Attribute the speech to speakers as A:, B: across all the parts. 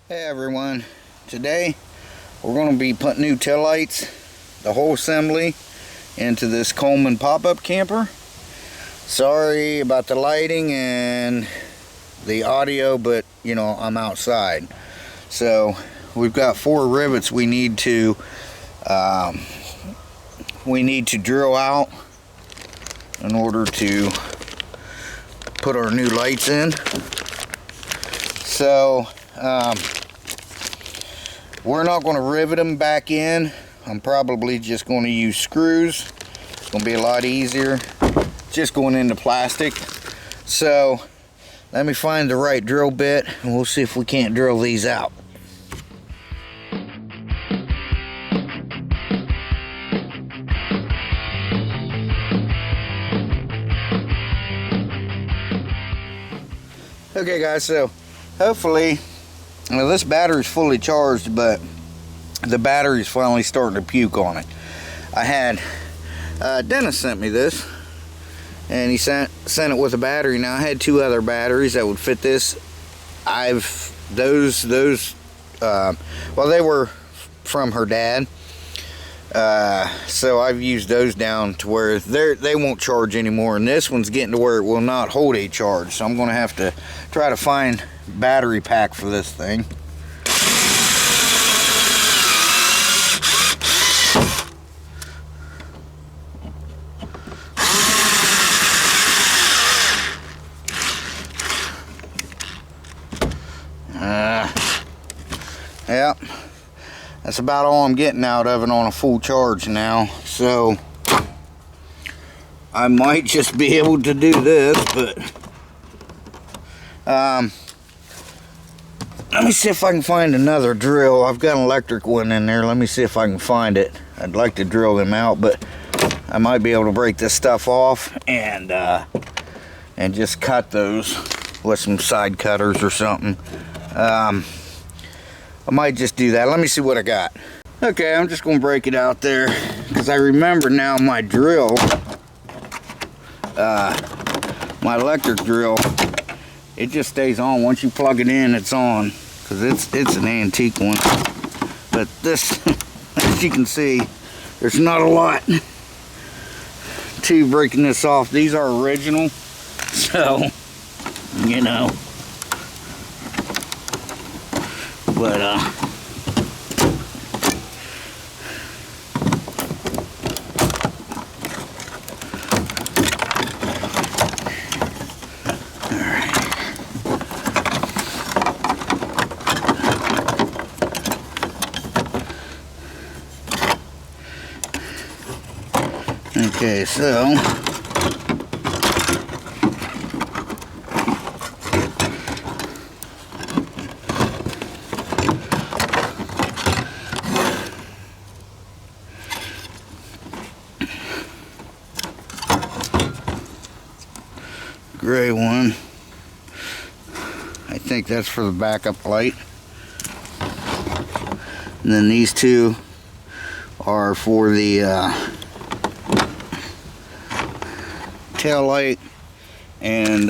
A: Hey everyone, today we're going to be putting new taillights, the whole assembly, into this Coleman pop-up camper. Sorry about the lighting and the audio, but you know, I'm outside. So we've got 4 rivets we need to drill out in order to put our new lights in. So we're not going to rivet them back in. I'm probably just going to use screws. It's going to be a lot easier just going into plastic. So let me find the right drill bit and we'll see if we can't drill these out. Okay guys, so hopefully, now this battery's fully charged, but the battery's finally starting to puke on it. I had Dennis sent me this, and he sent it with a battery. Now I had 2 other batteries that would fit this. Those well, they were from her dad, so I've used those down to where they won't charge anymore, and this one's getting to where it will not hold a charge. So I'm going to have to try to find battery pack for this thing. Yep, that's about all I'm getting out of it on a full charge now. So I might just be able to do this, but let me see if I can find another drill. I've got an electric one in there. Let me see if I can find it. I'd like to drill them out, but I might be able to break this stuff off and just cut those with some side cutters or something. I might just do that. Let me see what I got. Okay, I'm just going to break it out there because I remember now my drill, my electric drill, it just stays on. Once you plug it in, it's on, because it's an antique one. But this, as you can see, there's not a lot to breaking this off. These are original, so you know. But okay, so gray one, I think that's for the backup light, and then these 2 are for the tail light and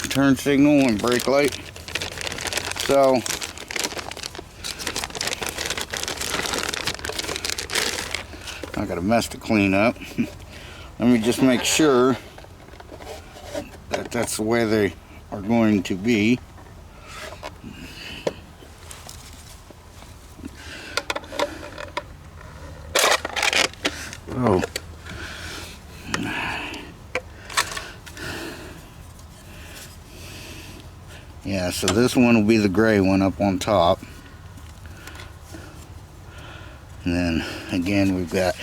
A: turn signal and brake light. So I got a mess to clean up. Let me just make sure that that's the way they are going to be. Oh. Yeah, so this one will be the gray one up on top. And then again we've got,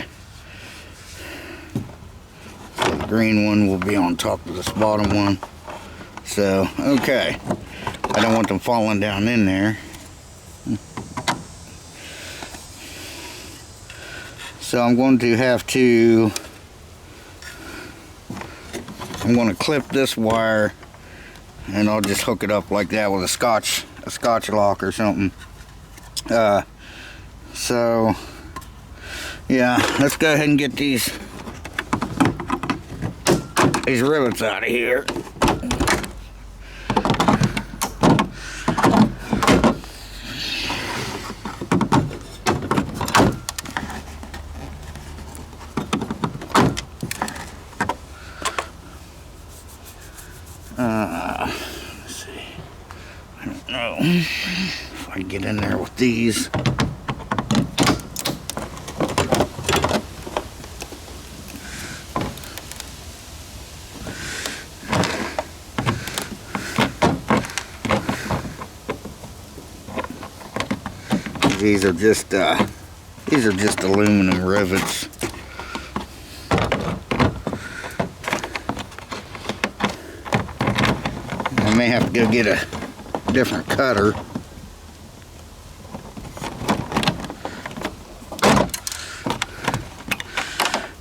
A: so the green one will be on top of this bottom one. So, okay. I don't want them falling down in there. So I'm going to have to, I'm going to clip this wire and I'll just hook it up like that with a scotch lock or something. So yeah, let's go ahead and get these rivets out of here. If I can get in there with these. These are just aluminum rivets. I may have to go get a different cutter.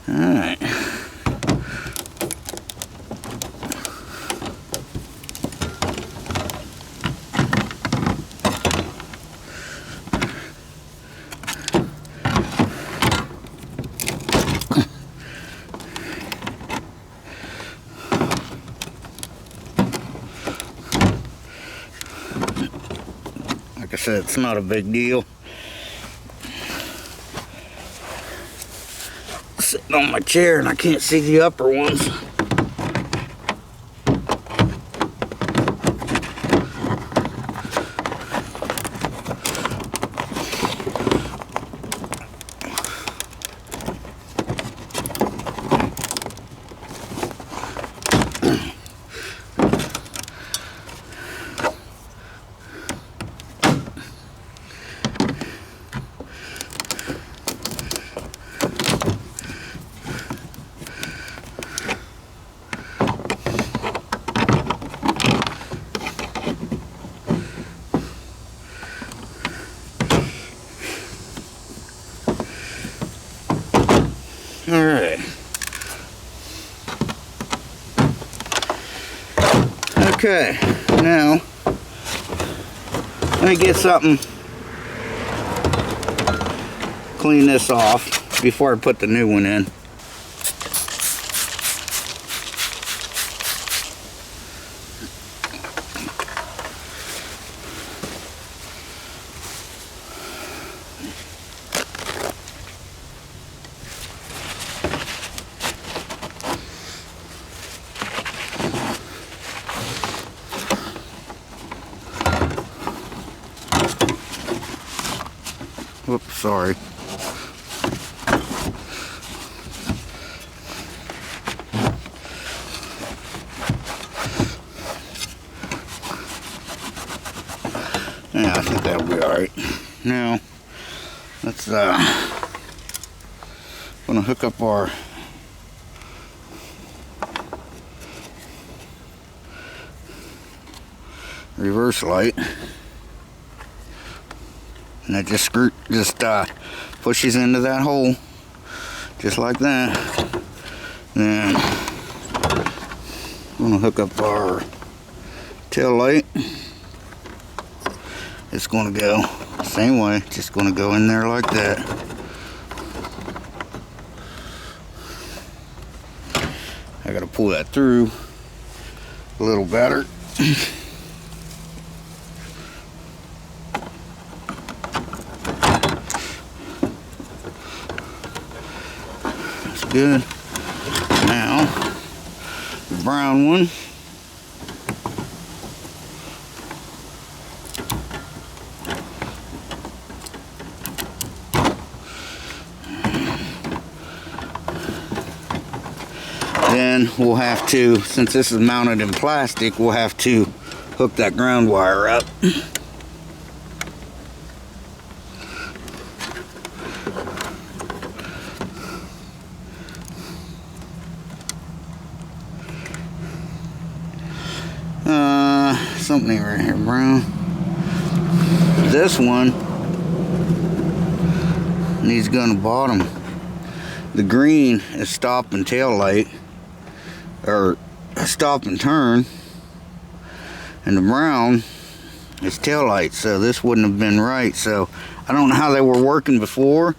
A: Alright. Like I said, it's not a big deal. Sitting on my chair and I can't see the upper ones. Alright. Okay, now let me get something, clean this off before I put the new one in. Whoops, sorry. Yeah, I think that'll be alright. Now, let's gonna hook up our reverse light. And that just pushes into that hole, just like that. Then I'm gonna hook up our tail light. It's gonna go the same way, just gonna go in there like that. I gotta pull that through a little better. Good. Now, the brown one. Then we'll have to, since this is mounted in plastic, we'll have to hook that ground wire up. Something right here, brown. This one needs to go on the bottom. The green is stop and tail light, or stop and turn, and the brown is tail light. So this wouldn't have been right. So I don't know how they were working before.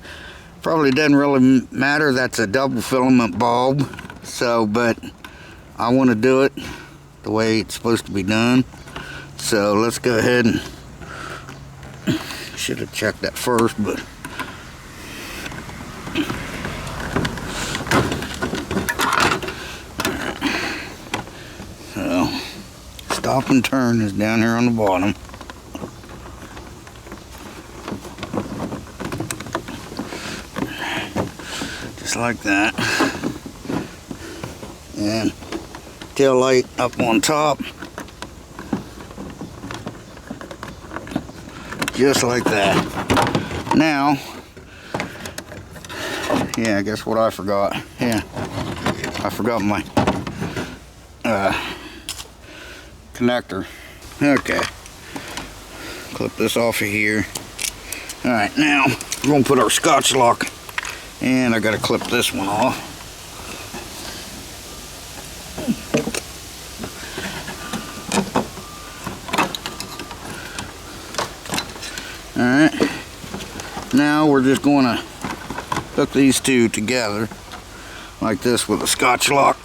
A: Probably doesn't really matter. That's a double filament bulb. So, but I want to do it the way it's supposed to be done. So let's go ahead and, should have checked that first, but so stop and turn is down here on the bottom. just like that. And tail light up on top. Just like that. Now, yeah, guess what I forgot? Yeah, I forgot my connector. Okay, clip this off of here. All right, now we're gonna put our Scotch lock, and I gotta clip this one off. All right, now we're just gonna hook these two together like this with a Scotch lock.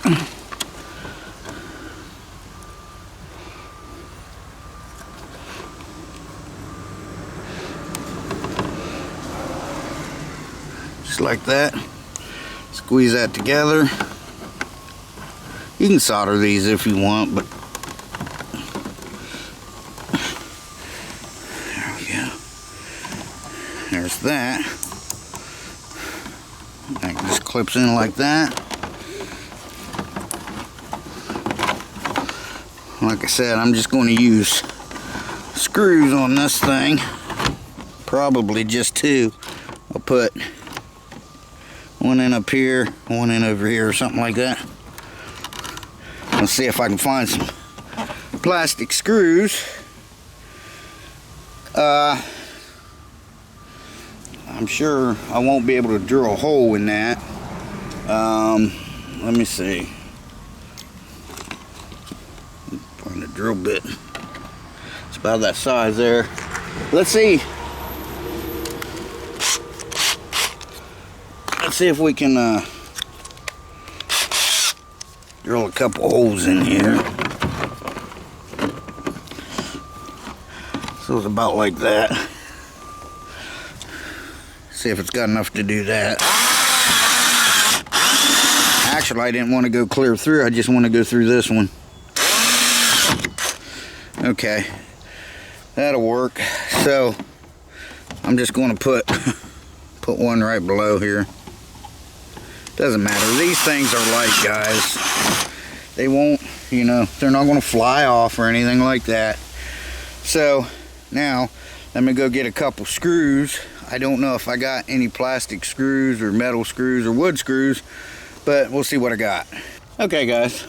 A: Just like that. Squeeze that together. You can solder these if you want, but there we go. There's that. That just clips in like that. Like I said, I'm just going to use screws on this thing. Probably just two. I'll put one in up here, one in over here, or something like that. Let's see if I can find some plastic screws. I'm sure I won't be able to drill a hole in that. Let me see. Find a drill bit. It's about that size there. Let's see. Let's see if we can drill a couple holes in here. So it's about like that. See if it's got enough to do that. Actually, I didn't want to go clear through. I just want to go through this one. Okay, that'll work. So I'm just going to put one right below here. Doesn't matter. These things are light, guys. They won't, you know, they're not going to fly off or anything like that. So now let me go get a couple screws. I don't know if I got any plastic screws or metal screws or wood screws, but we'll see what I got. Okay, guys,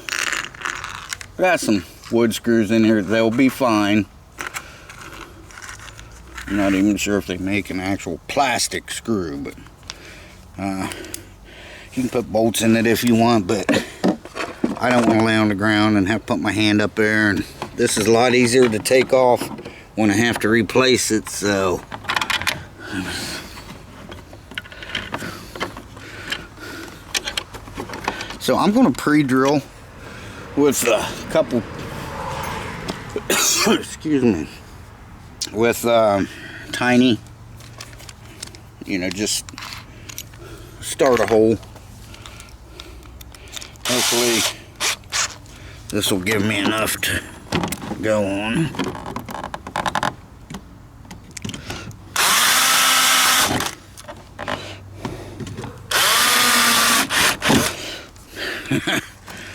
A: I got some wood screws in here. They'll be fine. I'm not even sure if they make an actual plastic screw, but you can put bolts in it if you want, but I don't want to lay on the ground and have to put my hand up there, and this is a lot easier to take off when I have to replace it. So I'm going to pre-drill with a couple excuse me, with tiny, you know, just start a hole. Hopefully this will give me enough to go on.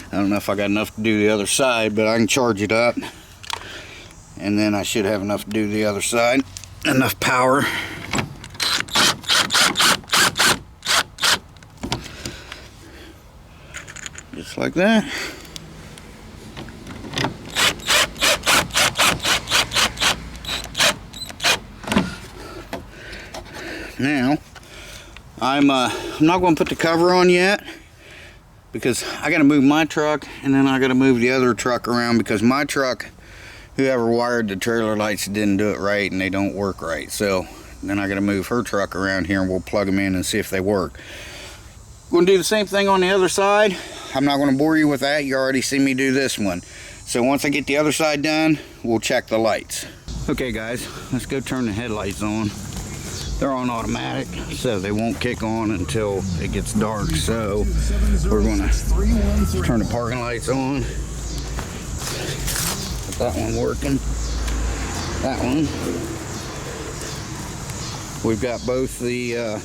A: I don't know if I got enough to do the other side, but I can charge it up, and then I should have enough to do the other side. Enough power. Just like that. Now, I'm not going to put the cover on yet, because I got to move my truck, and then I got to move the other truck around, because my truck, whoever wired the trailer lights didn't do it right, and they don't work right. So then I got to move her truck around here, and we'll plug them in and see if they work. Going to do the same thing on the other side. I'm not going to bore you with that. You already see me do this one. So once I get the other side done, we'll check the lights. Okay, guys, let's go turn the headlights on. They're on automatic, so they won't kick on until it gets dark. So we're gonna turn the parking lights on. Get that one working. That one. We've got both the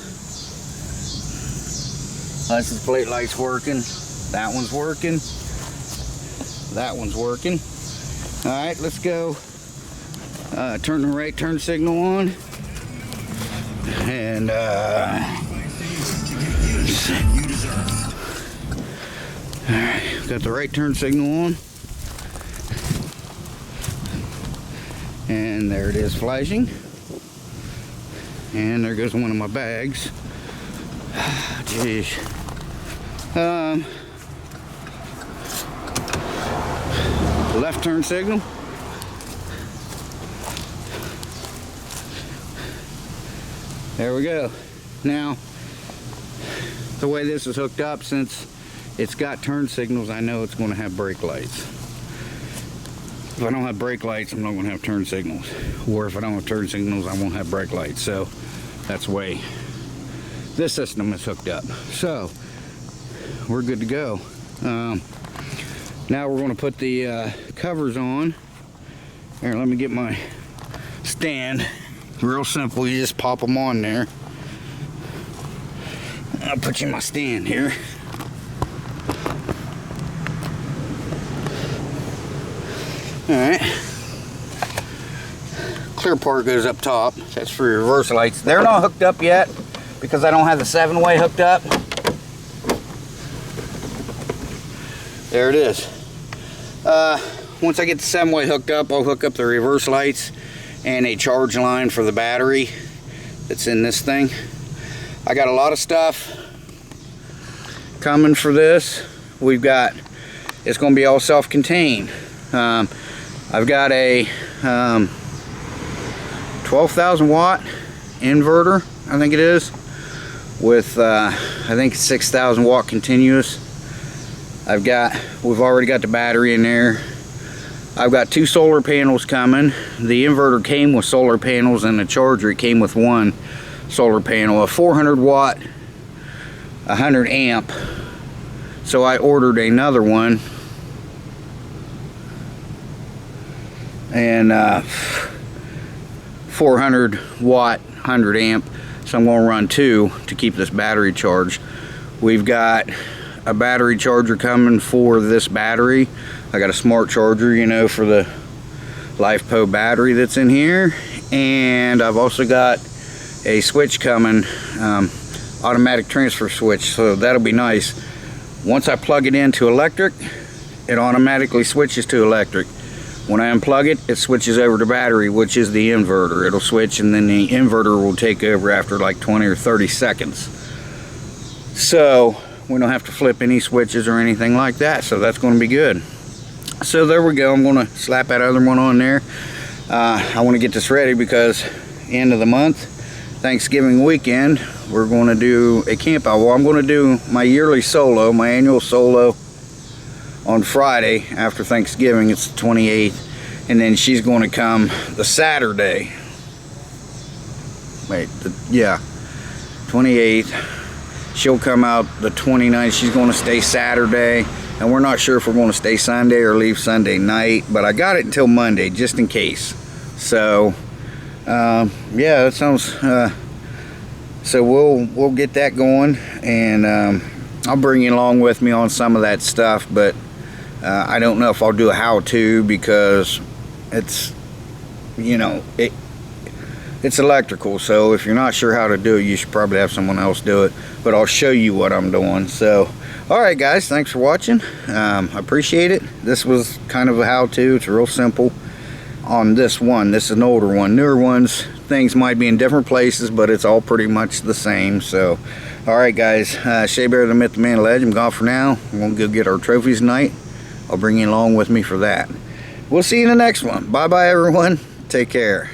A: License plate light's working. That one's working. That one's working. All right, let's go. Turn the right turn signal on. And alright, got the right turn signal on. And there it is flashing. And there goes one of my bags. Jeez. Left turn signal. There we go. Now, the way this is hooked up, since it's got turn signals, I know it's going to have brake lights. If I don't have brake lights, I'm not going to have turn signals. Or if I don't have turn signals, I won't have brake lights. So that's the way this system is hooked up. So we're good to go. Now we're going to put the covers on. Here, let me get my stand. Real simple, you just pop them on there. I'll put you in my stand here. Alright. Clear part goes up top. That's for your reverse lights. They're not hooked up yet because I don't have the 7-way hooked up. There it is. Once I get the 7-way hooked up, I'll hook up the reverse lights and a charge line for the battery that's in this thing. I got a lot of stuff coming for this. It's going to be all self-contained. I've got a 12,000 watt inverter, I think it is, with I think 6,000 watt continuous. We've already got the battery in there. I've got 2 solar panels coming. The inverter came with solar panels, and the charger came with 1 solar panel, a 400 watt, 100 amp. So I ordered another one, and 400 watt, 100 amp. So I'm going to run 2 to keep this battery charged. We've got a battery charger coming for this battery. I got a smart charger, you know, for the LifePo battery that's in here. And I've also got a switch coming, automatic transfer switch, so that'll be nice. Once I plug it into electric, it automatically switches to electric. When I unplug it, it switches over to battery, which is the inverter. It'll switch, and then the inverter will take over after like 20 or 30 seconds. So we don't have to flip any switches or anything like that, so that's going to be good. So there we go. I'm going to slap that other one on there. I want to get this ready because end of the month, Thanksgiving weekend, we're going to do a camp out. Well, I'm going to do my yearly solo, my annual solo on Friday after Thanksgiving. It's the 28th, and then she's going to come the Saturday. Wait, yeah, 28th. She'll come out the 29th. She's going to stay Saturday, and we're not sure if we're going to stay Sunday or leave Sunday night, but I got it until Monday just in case. So yeah, that sounds so we'll get that going, and I'll bring you along with me on some of that stuff, but I don't know if I'll do a how-to because it's, you know, it's electrical, so if you're not sure how to do it, you should probably have someone else do it, but I'll show you what I'm doing. So alright guys, thanks for watching. I appreciate it. This was kind of a how-to. It's real simple on this one. This is an older one. Newer ones, things might be in different places, but it's all pretty much the same. So alright guys, Shea Bear the Myth, the Man, Legend. I'm gone for now. I'm gonna go get our trophies tonight. I'll bring you along with me for that. We'll see you in the next one. Bye bye everyone. Take care.